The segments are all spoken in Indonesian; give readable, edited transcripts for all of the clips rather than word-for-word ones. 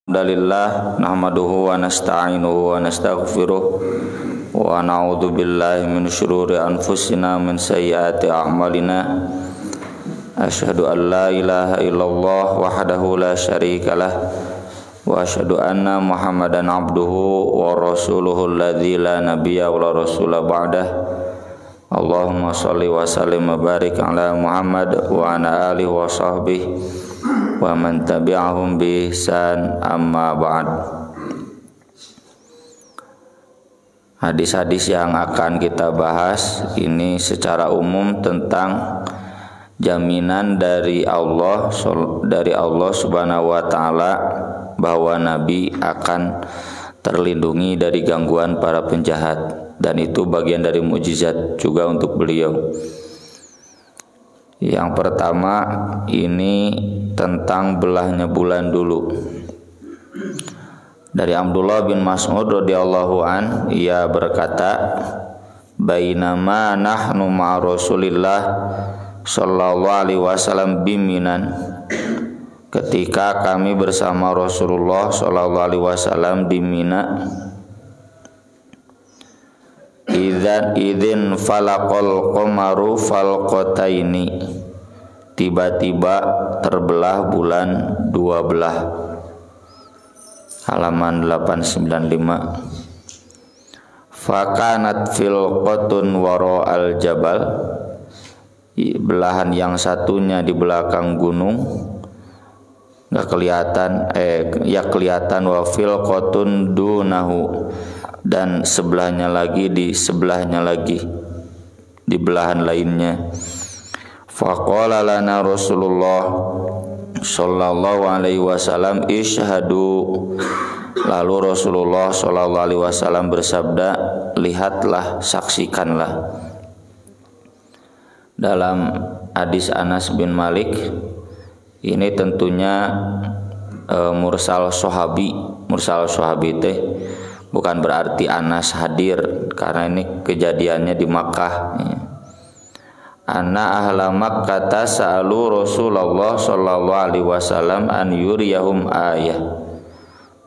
Alhamdulillah nahmaduhu wa nasta'inuhu wa nastaghfiruh wa na'udzu billahi min syururi anfusina min sayyiati a'malina. Asyhadu an la ilaha illallah wahdahu la syarikalah wa asyhadu anna Muhammadan abduhu wa rasuluhu alladzi la nabiyya wa la rasula ba'dah. Allahumma shalli wa sallim wa barik ala Muhammad wa ala alihi wa sahbihi wa man tabi'ahum bi ihsan, amma ba'd. Hadis-hadis yang akan kita bahas ini secara umum tentang jaminan dari Allah Subhanahu wa taala bahwa Nabi akan terlindungi dari gangguan para penjahat, dan itu bagian dari mukjizat juga untuk beliau. Yang pertama ini tentang belahnya bulan dulu. Dari Abdullah bin Mas'ud radhiyallahu an, ia berkata, bainama nahnu ma'a Rasulillah sallallahu alaihi wasallam biminan, ketika kami bersama Rasulullah sallallahu alaihi wasallam di Mina, idzin falaqal qamaru falqataini, tiba-tiba terbelah bulan dua belah. Halaman 895. Fakanat filqatun wara al jabal, belahan yang satunya di belakang gunung, nggak kelihatan, ya kelihatan, wa filqatun dunahu, dan sebelahnya lagi di sebelahnya lagi, di belahan lainnya. Faqala lana Rasulullah sallallahu alaihi wasallam ishhadu, lalu Rasulullah sallallahu alaihi wasallam bersabda, lihatlah, saksikanlah. Dalam hadis Anas bin Malik ini tentunya mursal sahabi teh bukan berarti Anas hadir, karena ini kejadiannya di Makkah. Anna ahla Makkah sa'alu Rasulullah sallallahu alaihi wasallam an yuriyahum ayah.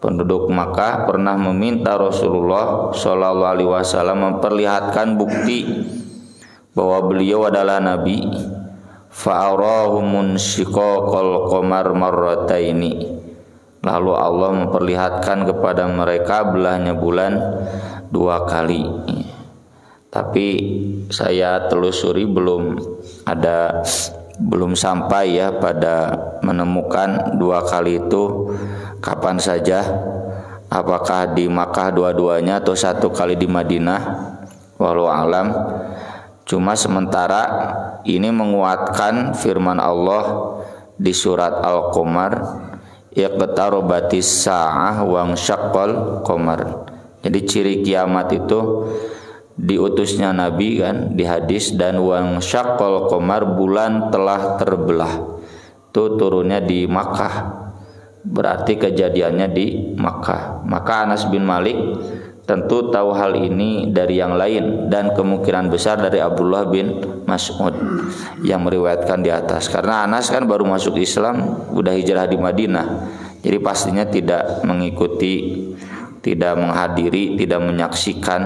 Penduduk Makkah pernah meminta Rasulullah sallallahu alaihi wasallam memperlihatkan bukti bahwa beliau adalah nabi. Fa'arahumun shiqaqal qamar marrataini, lalu Allah memperlihatkan kepada mereka belahnya bulan dua kali. Tapi saya telusuri belum sampai ya pada menemukan dua kali itu kapan saja, apakah di Makkah dua-duanya atau satu kali di Madinah, walau alam. Cuma sementara ini menguatkan firman Allah di surat Al-Qamar, iqtarabatis sa'ah wa syaqqal qamar. Jadi ciri kiamat itu diutusnya Nabi kan di hadis, dan wang syaqqal qamar, bulan telah terbelah. Itu turunnya di Makkah, berarti kejadiannya di Makkah. Maka Anas bin Malik tentu tahu hal ini dari yang lain, dan kemungkinan besar dari Abdullah bin Mas'ud yang meriwayatkan di atas. Karena Anas kan baru masuk Islam, udah hijrah di Madinah, jadi pastinya tidak mengikuti, tidak menghadiri, tidak menyaksikan,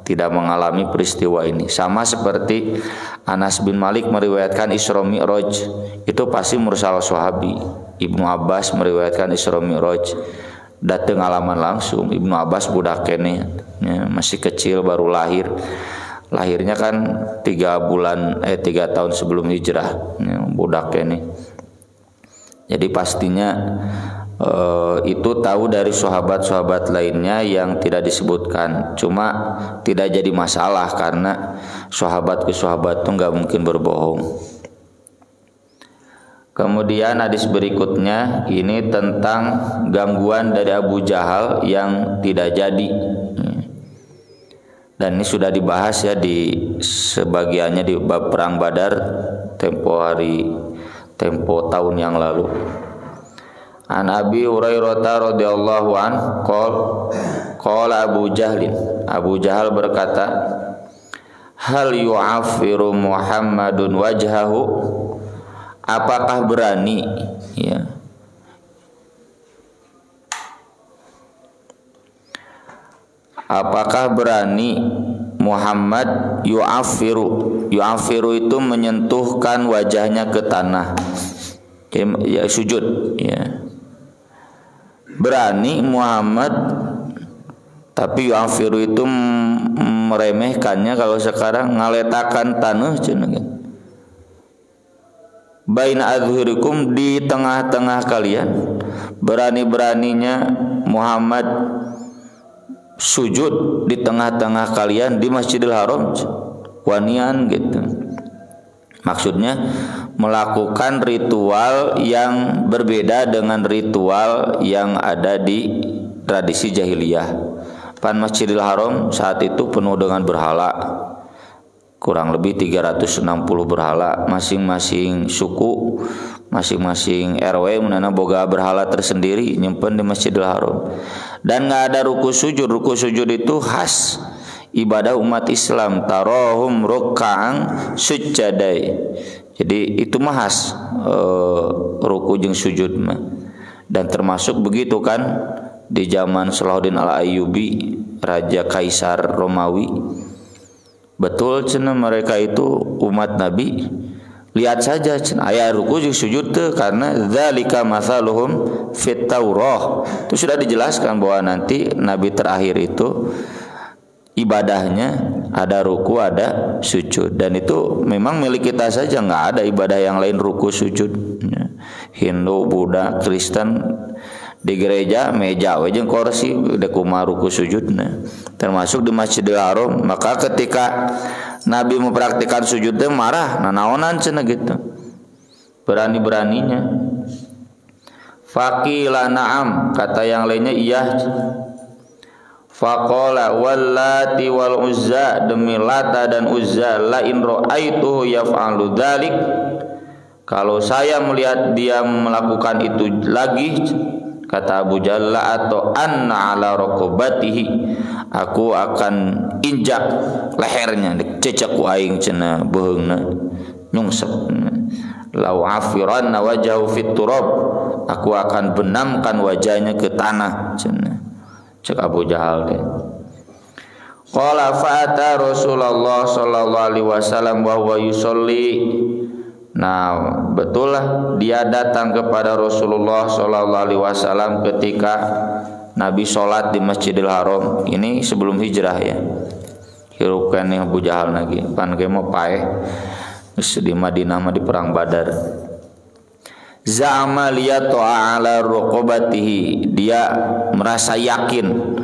tidak mengalami peristiwa ini. Sama seperti Anas bin Malik meriwayatkan Isra Mi'raj, itu pasti mursal sahabi. Ibnu Abbas meriwayatkan Isra Mi'raj, datang ngalaman langsung. Ibnu Abbas budak kene, ya, masih kecil, baru lahir. Lahirnya kan 3 tahun sebelum hijrah, ya, budak kene. Jadi pastinya itu tahu dari sahabat-sahabat lainnya yang tidak disebutkan. Cuma tidak jadi masalah karena sahabat ke sahabat itu nggak mungkin berbohong. Kemudian hadis berikutnya ini tentang gangguan dari Abu Jahal yang tidak jadi, dan ini sudah dibahas ya di sebagiannya di bab perang Badar tempo tahun yang lalu. An Abi Hurairah radhiyallahu an qala Abu Jahal berkata, hal yu'affiru Muhammadun wajhahu, apakah berani ya apakah berani Muhammad yu'afiru itu menyentuhkan wajahnya ke tanah, ya, sujud, ya. Berani Muhammad, tapi yu'afiru itu meremehkannya. Kalau sekarang ngaletakan tanah cenah, baina adhurikum, di tengah-tengah kalian. Berani-beraninya Muhammad sujud di tengah-tengah kalian di Masjidil Haram, wanian gitu. Maksudnya melakukan ritual yang berbeda dengan ritual yang ada di tradisi jahiliyah. Pan Masjidil Haram saat itu penuh dengan berhala, kurang lebih 360 berhala, masing-masing suku, masing-masing RW menana boga berhala tersendiri nyimpen di Masjidil Haram. Dan nggak ada ruku sujud. Ruku sujud itu khas ibadah umat Islam, tarohum ruk'an sujadai. Jadi itu mah khas ruku jeung sujud mah. Dan termasuk begitu kan di zaman Salahuddin Al-Ayyubi, Raja Kaisar Romawi. Betul cenah mereka itu umat Nabi. Lihat saja cenah aya ruku jeung sujud teh, karena zalika mathaluhum fit Taurah. Itu sudah dijelaskan bahwa nanti Nabi terakhir itu ibadahnya ada ruku, ada sujud, dan itu memang milik kita saja, nggak ada ibadah yang lain ruku sujud. Hindu, Buddha, Kristen di gereja meja we jeung kursi da kumaha ruku sujudna, termasuk di Masjidil Haram. Maka ketika Nabi mempraktikkan sujud teh marah, nanaonan cenah gitu. Berani-beraninya. Faqila na'am, kata yang lainnya iya. Faqala wallati wal uzza, demi Lata dan Uzza, la in ra'aituhu yaf'alu dzalik, kalau saya melihat dia melakukan itu lagi, kata Abu Jalla, atau anna ala raqabatihi, aku akan injak lehernya, dicecek ku aing cenah beheungna nyungsep. Lau afiranna wajahu fit turab, aku akan benamkan wajahnya ke tanah cenah. Cek Abu Jahal deh. Qala fa'ata Rasulullah sallallahu alaihi wasallam wa huwa yusolli. Nah, betul lah dia datang kepada Rasulullah sallallahu alaihi wasallam ketika Nabi sholat di Masjidil Haram. Ini sebelum hijrah ya. Hirupkan nih Abu Jahal lagi. Pan ge mah paeh. Di Madinah mah di perang Badar. Za'ama liyatu ala raqabatihi, dia merasa yakin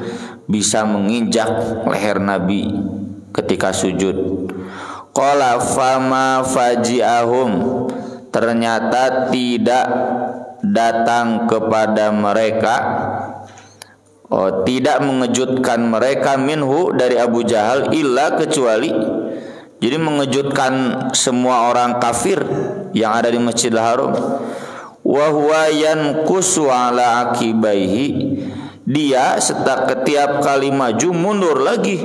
bisa menginjak leher Nabi ketika sujud. Qala fama faji'ahum, ternyata tidak datang kepada mereka, tidak mengejutkan mereka, minhu dari Abu Jahal, illa kecuali, jadi mengejutkan semua orang kafir yang ada di Masjidil Haram. Wa huwa yanqusu ala akibaihi, dia setiap kali maju mundur lagi.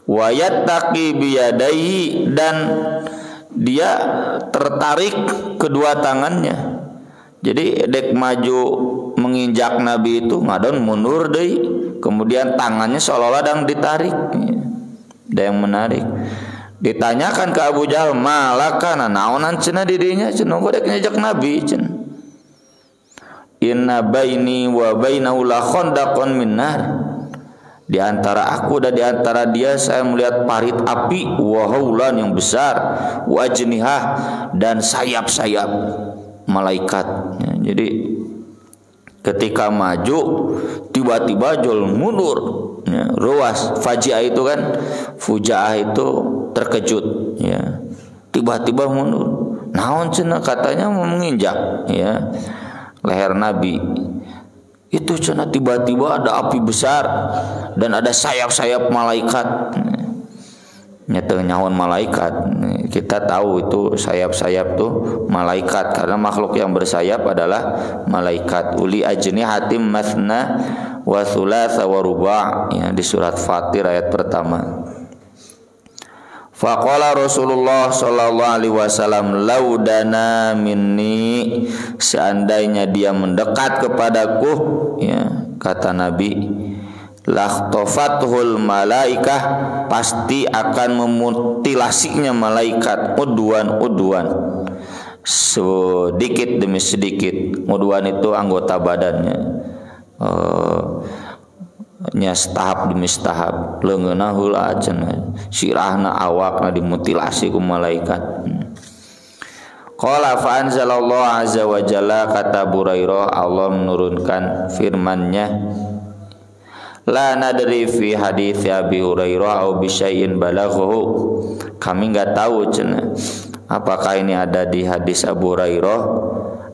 Wa yattaqi biyadaihi, dan dia tertarik kedua tangannya. Jadi dek maju menginjak Nabi itu ngadon mundur deui, kemudian tangannya seolah-olah sedang ditarik. Ada yang menarik. Ditanyakan ke Abu Jahal, malaka naonan cenah di dinya, cenah gua dek ngajak Nabi cenah. Inna baini wa bainahu la khandaqun min nar, di antara aku dan di antara dia saya melihat parit api, wa haulan yang besar, wa ajnihah, dan sayap-sayap malaikat. Ya, jadi ketika maju tiba-tiba jol mundur. Ya, ruas faji'ah itu kan, fujaah itu terkejut, ya, tiba-tiba mundur. Naon cenah, katanya mau menginjak ya leher Nabi. Itu cenah tiba-tiba ada api besar dan ada sayap-sayap malaikat. Nyata nyawan malaikat. Kita tahu itu sayap-sayap tuh malaikat, karena makhluk yang bersayap adalah malaikat. Uli ajnihatim mathna wa thulatha wa ruba', ya, di surat Fatir ayat pertama. Faqala Rasulullah sallallahu alaihi wasallam, laudana minni, seandainya dia mendekat kepadaku, ya, kata Nabi, lakhtafathul malaikah, pasti akan memutilasinya malaikat, udwan sedikit demi sedikit. Udwan itu anggota badannya, nya tahap demi tahap, leungeunna heula cenah, sirahna awakna dimutilasi ku malaikat. Qala fa anzalallahu azza wa jalla, kata Burairah, Allah menurunkan firman-Nya, la nadri fi hadits Abi Hurairah au bi syai'in balaghahu, kami enggak tahu cenah apakah ini ada di hadis Abu Hurairah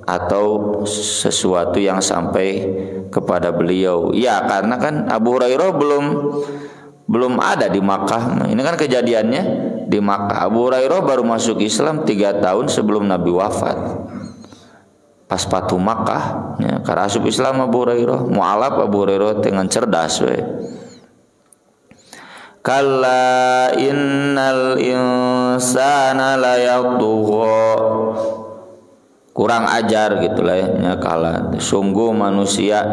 atau sesuatu yang sampai kepada beliau. Ya, karena kan Abu Hurairah belum ada di Makkah. Ini kan kejadiannya di Makkah. Abu Hurairah baru masuk Islam 3 tahun sebelum Nabi wafat. Pas Fatu Makkah, ya, karena asup Islam Abu Hurairah, mualaf Abu Hurairah dengan cerdas we. Kalla innal insana la yatgha, kurang ajar gitulah ya, kala sungguh manusia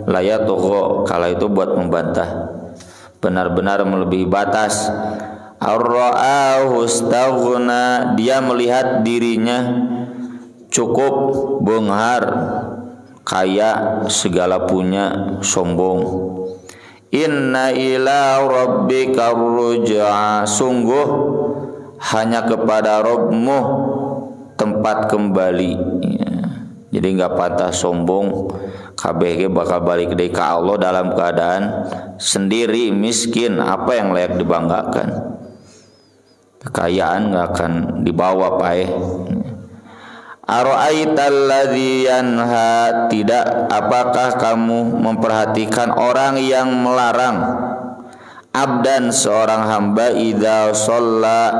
la yatgha, kala itu buat membantah, benar-benar melebihi batas. Ar-ra'ahu istaghna, dia melihat dirinya cukup, beunghar, kaya, segala punya, sombong. Inna ila rabbika ruj'a, sungguh hanya kepada Rabbmu tempat kembali, ya. Jadi nggak patah sombong, kabeh bakal balik deui ka Allah dalam keadaan sendiri, miskin, apa yang layak dibanggakan. Kekayaan nggak akan dibawa pae. Ara'aital ladzi yanha, tidak apakah kamu memperhatikan orang yang melarang abdan, seorang hamba, idza shalla,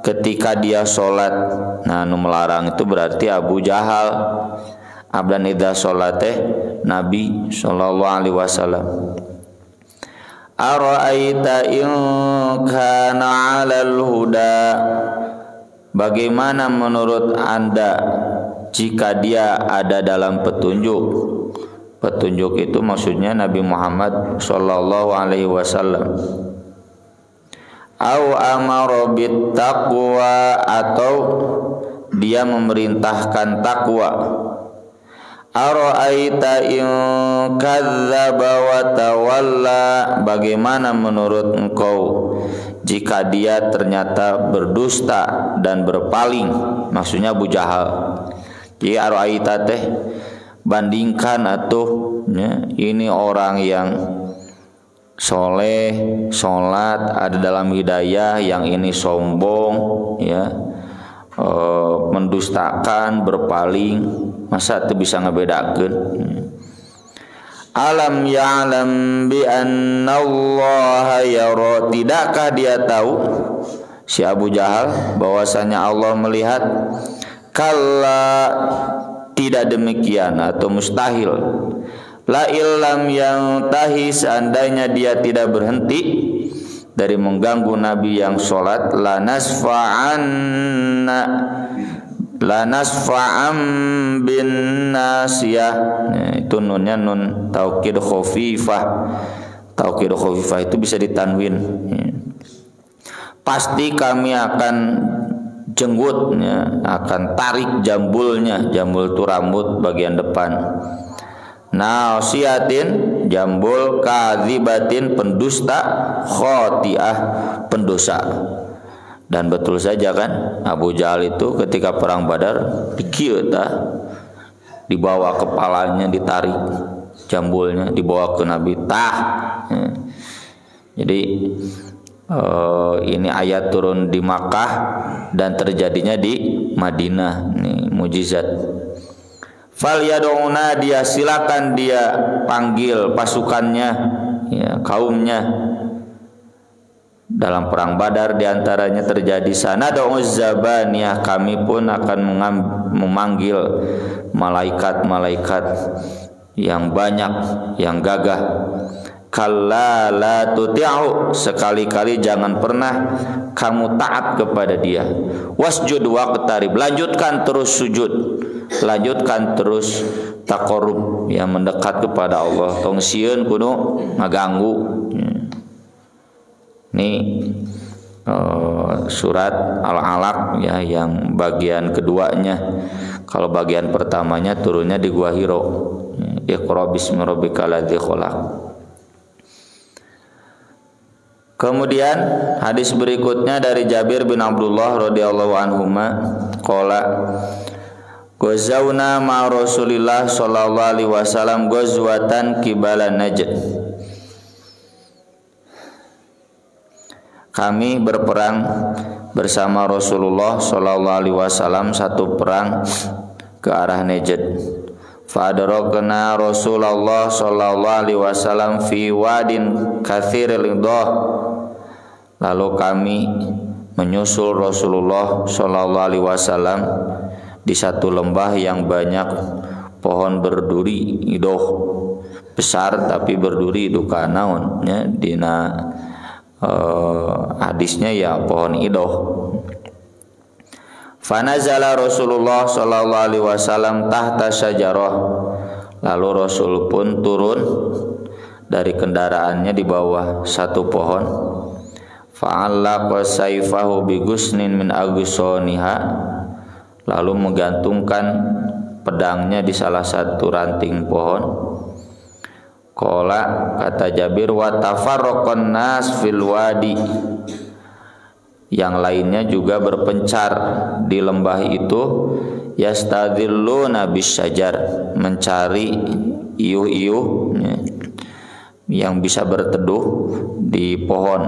ketika dia sholat. Nah, nu melarang itu berarti Abu Jahal. Abdan idza sholateh Nabi sallallahu alaihi wasallam. Ara'aita in kana 'alal huda, bagaimana menurut Anda jika dia ada dalam petunjuk? Petunjuk itu maksudnya Nabi Muhammad sallallahu alaihi wasallam. Au amara bit taqwa, atau dia memerintahkan takwa. Ara'aita in kadzdzaba wa tawalla, bagaimana menurut engkau jika dia ternyata berdusta dan berpaling? Maksudnya Abu Jahal. Jadi ara'aita teh bandingkan atuh, ya, ini orang yang soleh, sholat, ada dalam hidayah, yang ini sombong, ya, mendustakan, berpaling, masa itu bisa ngebedakeun? Alam ya'lam bi annallaha yara, tidakkah dia tahu, si Abu Jahal, bahwasanya Allah melihat? Kalla, tidak demikian atau mustahil. La illam yang tahi, seandainya dia tidak berhenti dari mengganggu Nabi yang sholat, la nasfa'an bin nasiyah. Nah, itu nunnya nun taukid khafifah. Taukid khafifah itu bisa ditanwin, ya. Pasti kami akan jenggutnya, akan tarik jambulnya. Jambul itu rambut bagian depan. Nasiyatin, jambul, kadzibatin, pendusta, khotiah, pendosa. Dan betul saja kan, Abu Jahal itu ketika perang Badar dikieu tah, dibawa kepalanya, ditarik jambulnya, dibawa ke Nabi tah. Jadi ini ayat turun di Makkah dan terjadinya di Madinah. Ini mujizat. Fal yad'una, dia silakan dia panggil pasukannya, ya, kaumnya. Dalam perang Badar diantaranya terjadi sanad'uz zabaniyah, kami pun akan memanggil malaikat-malaikat yang banyak, yang gagah. Kalla la tuti'u, sekali-kali jangan pernah kamu taat kepada dia. Wasjud waqtarib, lanjutkan terus sujud. lanjutkan terus taqarrub, ya mendekat kepada Allah. Tong sieun kudu ngaganggu. Ini surat Al-Alaq ya, yang bagian keduanya. Kalau bagian pertamanya turunnya di Gua Hiro. Iqra bismi rabbikal ladzi khalaq. Kemudian hadis berikutnya dari Jabir bin Abdullah radhiyallahu anhuma qala Ghazawna ma Rasulillah sallallahu alaihi wasallam ghazwatan qibala Najd. Kami berperang bersama Rasulullah sallallahu alaihi wasallam satu perang ke arah Najd. Fa adrakna Rasulullah sallallahu alaihi wasallam fi wadin katsiril idah. Lalu kami menyusul Rasulullah sallallahu alaihi wasallam di satu lembah yang banyak pohon berduri, idoh besar tapi berduri itu kanaon nya dina hadisnya ya pohon idoh. Fanazala Rasulullah sallallahu alaihi wasallam tahta syajarah. Lalu Rasul pun turun dari kendaraannya di bawah satu pohon. Fa'allaqa sayfahu bi gusnin min agusoniha. Lalu menggantungkan pedangnya di salah satu ranting pohon. Qala, kata Jabir, wa tafarraqan nas fil wadi. Yang lainnya juga berpencar di lembah itu, yastadilluna bisyajar, mencari iuh-iuh yang bisa berteduh di pohon.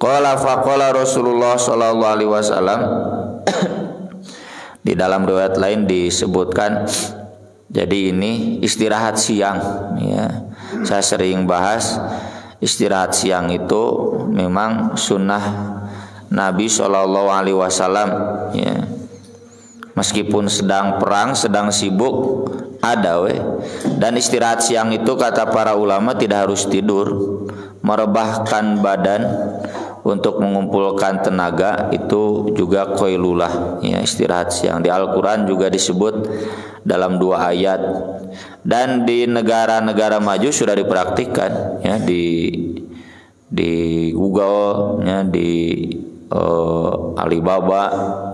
Qala faqala Rasulullah sallallahu alaihi wasallam. Di dalam riwayat lain disebutkan, jadi ini istirahat siang ya. Saya sering bahas istirahat siang itu memang sunnah Nabi sallallahu alaihi wasallam ya. Meskipun sedang perang, sedang sibuk, ada dan istirahat siang itu kata para ulama tidak harus tidur, merebahkan badan untuk mengumpulkan tenaga itu juga qailulah ya, istirahat siang. Di Al-Qur'an juga disebut dalam 2 ayat, dan di negara-negara maju sudah dipraktikkan ya, di Google ya, di Alibaba.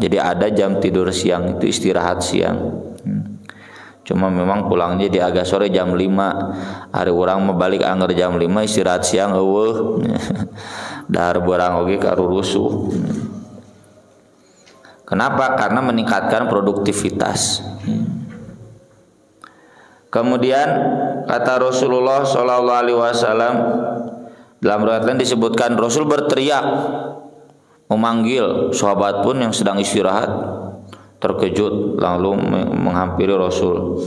Jadi ada jam tidur siang itu istirahat siang. Cuma memang pulangnya di agak sore jam 5. Hari orang membalik anggar jam 5 istirahat siang eueuh. Dahar berang oge karurusuh. Kenapa? Karena meningkatkan produktivitas. Kemudian kata Rasulullah sallallahu alaihi wasallam, dalam riwayat lain disebutkan Rasul berteriak memanggil sahabat pun yang sedang istirahat terkejut lalu menghampiri Rasul.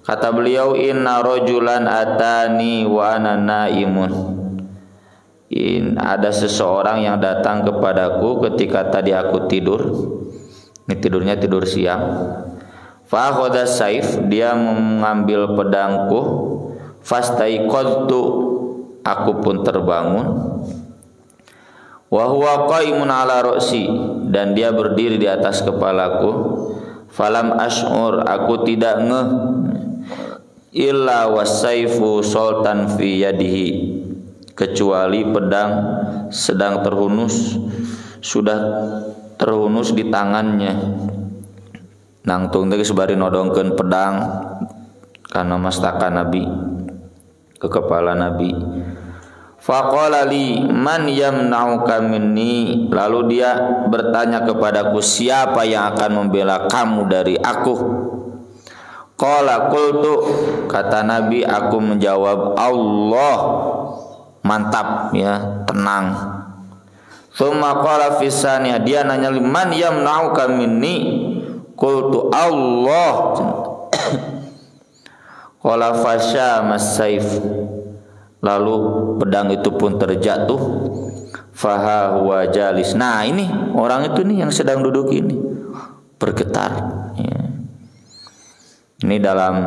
Kata beliau, inna rajulan atani wa ana naimun. Ada seseorang yang datang kepadaku ketika tadi aku tidur. Ini tidurnya tidur siang. Fa akhadha saif, dia mengambil pedangku. Fastaiqadtu, aku pun terbangun. Wa huwa qaimun ala ra'si, dan dia berdiri di atas kepalaku. Falam ash'ur, aku tidak ngeh. Illa wasaifu sultan fi yadihi, kecuali pedang sedang terhunus, sudah terhunus di tangannya. Nangtung teh sebari nodongkeun pedang kana mastaka Nabi, ke kepala Nabi. Faqala li man yamna'uka minni, lalu dia bertanya kepadaku, siapa yang akan membela kamu dari aku? Qala qultu, kata Nabi, aku menjawab, Allah. Mantap ya, tenang. Tsumma qala fi saniyah, dia nanya, man yamna'uka minni? Qultu Allah. Qala fasya mas-saif, lalu pedang itu pun terjatuh. Faha huwa jalis. Nah ini orang itu nih yang sedang duduk ini bergetar ya. Ini dalam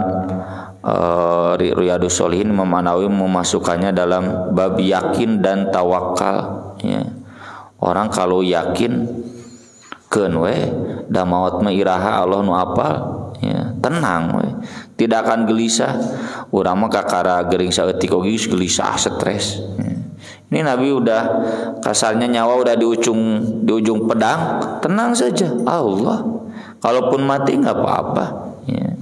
Riyadhus Shalihin Imam An-Nawawi memasukkannya dalam bab yakin dan tawakal ya. Orang kalau yakin keun we da maot mah iraha Allah nu apal ya, tenang we, tidak akan gelisah. Urang mah kakara geuring saeutik oge gelisah stres ya. Ini Nabi udah kasarnya nyawa udah di ujung pedang, tenang saja Allah, kalaupun mati nggak apa-apa ya.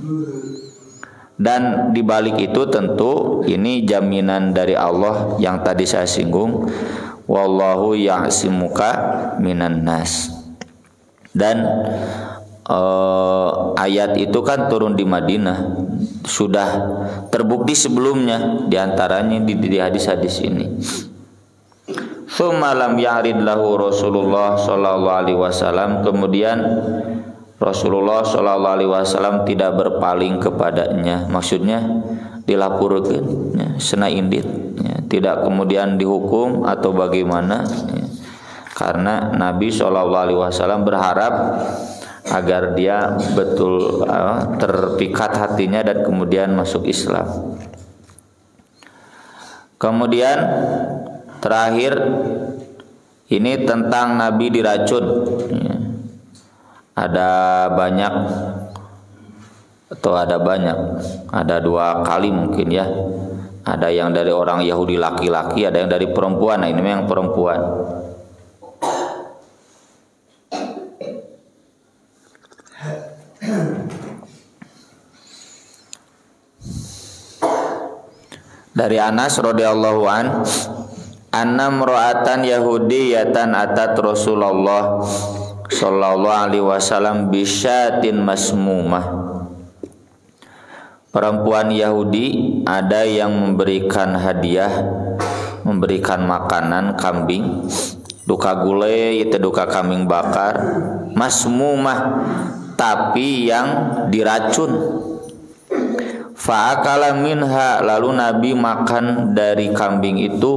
Dan dibalik itu tentu ini jaminan dari Allah yang tadi saya singgung, wallahu ya'simuka minan nas. Dan ayat itu kan turun di Madinah, sudah terbukti sebelumnya, diantaranya di hadis-hadis ini. Tsumma lam ya'rid lahu Rasulullah sallallahu alaihi wasallam, kemudian Rasulullah sallallahu alaihi wasallam tidak berpaling kepadanya, maksudnya dilapurkeun ya, sena indit ya, tidak kemudian dihukum atau bagaimana ya. Karena Nabi sallallahu alaihi wasallam berharap agar dia betul terpikat hatinya dan kemudian masuk Islam. Kemudian terakhir ini tentang Nabi diracun ya. Ada dua kali mungkin ya. Ada yang dari orang Yahudi laki-laki, ada yang dari perempuan. Nah, ini memang perempuan. Dari Anas radhiyallahu an, anna imra'atan yahudiyatan atat Rasulullah sallallahu alaihi wasallam bisyatin masmumah. Perempuan Yahudi ada yang memberikan hadiah, memberikan makanan kambing, duka gulai itu duka kambing bakar, masmumah tapi yang diracun. Fa'akala minha, lalu Nabi makan dari kambing itu.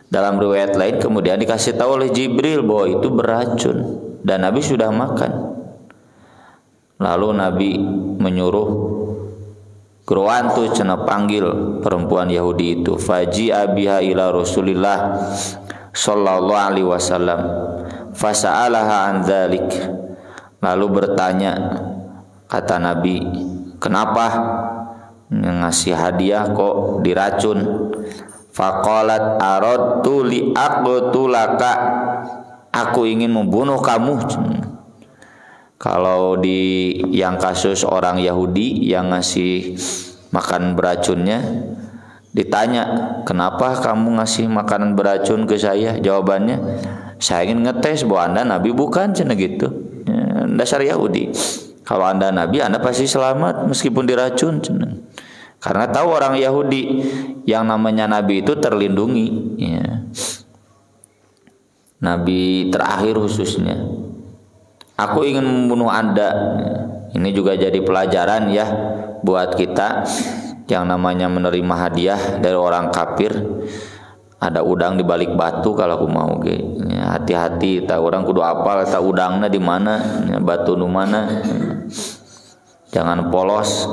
Dalam riwayat lain kemudian dikasih tahu oleh Jibril bahwa itu beracun dan Nabi sudah makan. Lalu Nabi menyuruh geruan tuh cenah panggil perempuan Yahudi itu. Faji'a biha ila Rasulillah sallallahu alaihi wasallam fasa'alaha an dzalik. Lalu bertanya, kata Nabi, kenapa ngasih hadiah kok diracun? Faqalat aradtu li aqtulaka, aku ingin membunuh kamu. Kalau di yang kasus orang Yahudi yang ngasih makan beracunnya, ditanya, kenapa kamu ngasih makanan beracun ke saya? Jawabannya, saya ingin ngetes bahwa Anda Nabi bukan, cenah gitu. Ya, dasar Yahudi. Kalau Anda Nabi, Anda pasti selamat meskipun diracun, cenah. Karena tahu orang Yahudi yang namanya Nabi itu terlindungi ya. Nabi terakhir khususnya, aku ingin membunuh Anda. Ini juga jadi pelajaran ya buat kita yang namanya menerima hadiah dari orang kafir. Ada udang di balik batu kalau aku mau ge. Ya, hati-hati, tak orang kudu apal tak udangnya di mana, ya, batu nu mana. Jangan polos.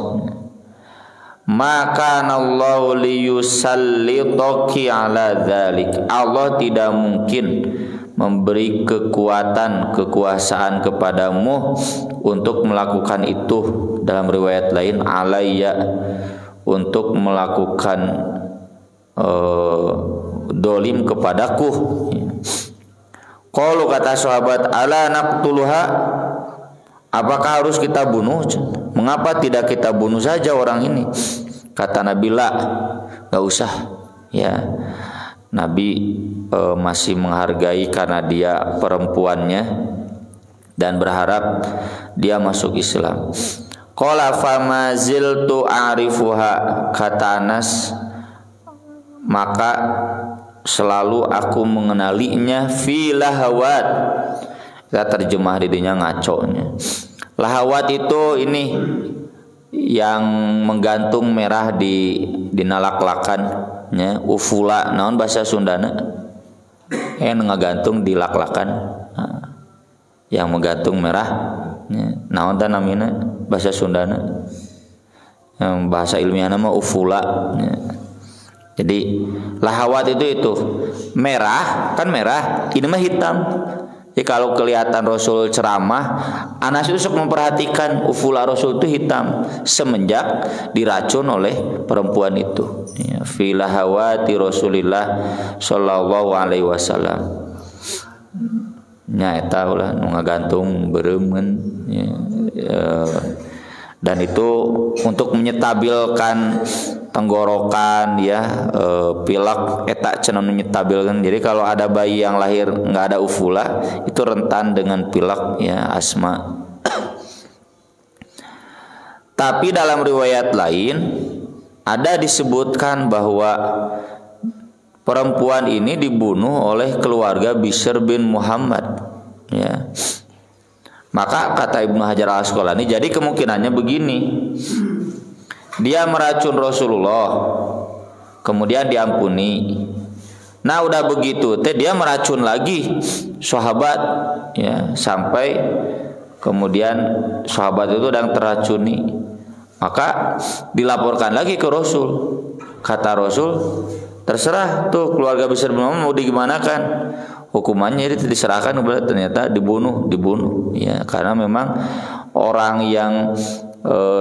Maka Allah liyusallitoki ala dzalik. Allah tidak mungkin memberi kekuasaan kepadamu untuk melakukan itu. Dalam riwayat lain, alayya, untuk melakukan dolim kepadaku. Qalu, kata sahabat, ala naqtuluha, apakah harus kita bunuh? Mengapa tidak kita bunuh saja orang ini? Kata Nabi, la, gak usah ya. Nabi masih menghargai karena dia perempuannya dan berharap dia masuk Islam. Qala fama ziltu a'rifuha, kata Anas, maka selalu aku mengenalinya fi lahawat. Kita terjemah didinya ngaconya. Lahawat itu ini yang menggantung merah di nalak-lakan nya, ufula naon bahasa Sundana ngagantung di lak-lakan, yang menggantung merah nya, naon tah namina bahasa Sundana, yang bahasa ilmiahna mah ufula nya. Jadi lahawat itu merah kan, merah ini mah hitam. Jadi kalau kelihatan Rasul ceramah, Anas itu sok memperhatikan ufula Rasul itu hitam semenjak diracun oleh perempuan itu. Ya, fi lahawati Rasulillah sallallahu alaihi wasallam. Nya eta ulah nu ngagantung beureum ya, dan itu untuk menyetabilkan tenggorokan ya, pilek eta cenah nyetabilkan. Jadi kalau ada bayi yang lahir nggak ada ufula itu rentan dengan pilek ya, asma. Tapi dalam riwayat lain ada disebutkan bahwa perempuan ini dibunuh oleh keluarga Bishr bin Muhammad ya. Maka kata Ibnu Hajar Al-Asqalani, jadi kemungkinannya begini. Dia meracun Rasulullah, kemudian diampuni. Nah, udah begitu teh dia meracun lagi sahabat ya, sampai kemudian sahabat itu sedang teracuni. Maka dilaporkan lagi ke Rasul. Kata Rasul, terserah tuh keluarga Bishr bin Muhammad mau digimanakan. Hukumannya itu diserahkan, ternyata dibunuh ya, karena memang orang yang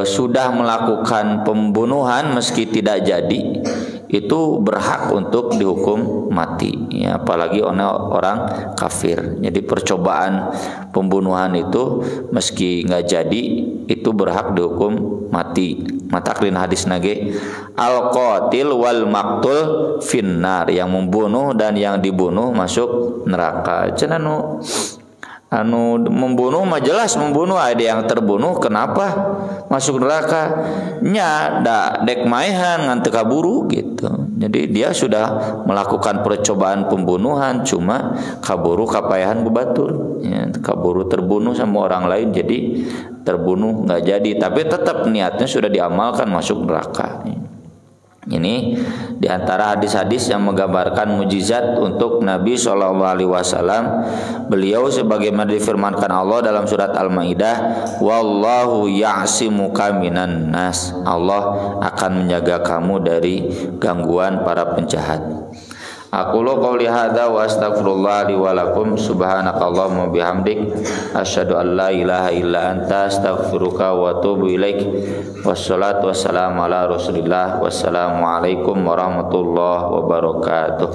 sudah melakukan pembunuhan meski tidak jadi itu berhak untuk dihukum mati ya, apalagi oleh orang kafir. Jadi percobaan pembunuhan itu meski nggak jadi itu berhak dihukum mati. Mataklin hadis nage al qatil wal maktul finnar, yang membunuh dan yang dibunuh masuk neraka. Cenah anu membunuh mah jelas membunuh, ada yang terbunuh kenapa masuk neraka nya da dek maehan ngan teu kaburu gitu. Jadi dia sudah melakukan percobaan pembunuhan cuma kaburu kapayahan bebatur ya, kaburu terbunuh sama orang lain jadi terbunuh nggak jadi, tapi tetap niatnya sudah diamalkan masuk neraka. Ini diantara hadis-hadis yang menggambarkan mujizat untuk Nabi SAW. Beliau sebagaimana difirmankan Allah dalam surat Al-Maidah, wallahu ya'simuka minan nas, Allah akan menjaga kamu dari gangguan para penjahat. Aqulu qouli hadza wa astaghfirullah li wa lakum, subhanakallahumma bihamdik asyhadu an la ilaha illa anta astaghfiruka wa atubu ilaik. Wassalatu wassalamu ala Rasulillah. Wassalamu alaikum warahmatullahi wabarakatuh.